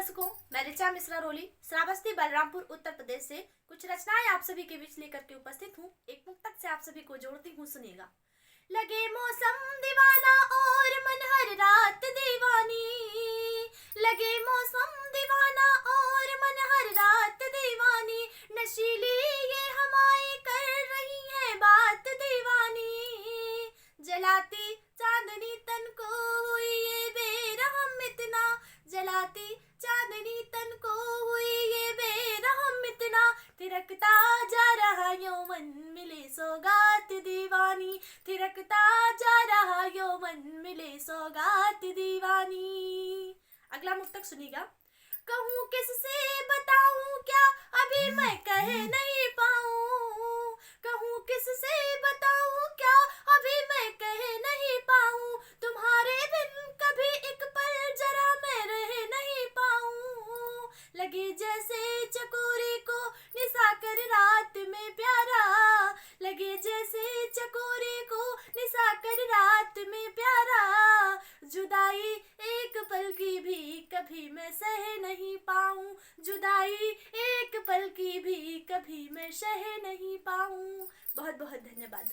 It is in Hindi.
दर्शकों, मैं ऋचा मिश्रा रोली श्रावस्ती बलरामपुर उत्तर प्रदेश से कुछ रचनाएं आप सभी के बीच लेकर के उपस्थित हूँ। एक मुक्तक से आप सभी को जोड़ती हूँ, सुनिएगा। लगे मौसम दीवाना और मन हर रात दीवानी, लगे मौसम दीवाना और मन हर रात दीवानी, नशीली ये हमारी कर रही है बात दीवानी, जलाती चांदनी तन को हुई ये बेरहम इतना, जलाती चांदनी तन को हुई ये बेरहम इतना, थिरकता जा रहा यौवन मिले सौगात दीवानी, थिरकता जा रहा यौवन मिले सौगात दीवानी। अगला मुक्तक सुनिएगा। कहूँ किससे बताऊँ क्या अभी मैं कह नहीं पाऊँ, कहूँ किससे बताऊँ क्या अभी मैं कह नहीं पाऊँ, तुम्हारे बिन कभी एक पल जरा मैं रह नहीं पाऊँ, लगे जैसे चकोरे को निशा कर रात में प्यारा, लगे जैसे चकोरे को निशा कर रात में प्यारा, जुदाई एक पल की भी कभी मैं सह नहीं पाऊँ, जुदाई एक पल की भी कभी मैं सह नहीं पाऊँ। बहुत बहुत धन्यवाद।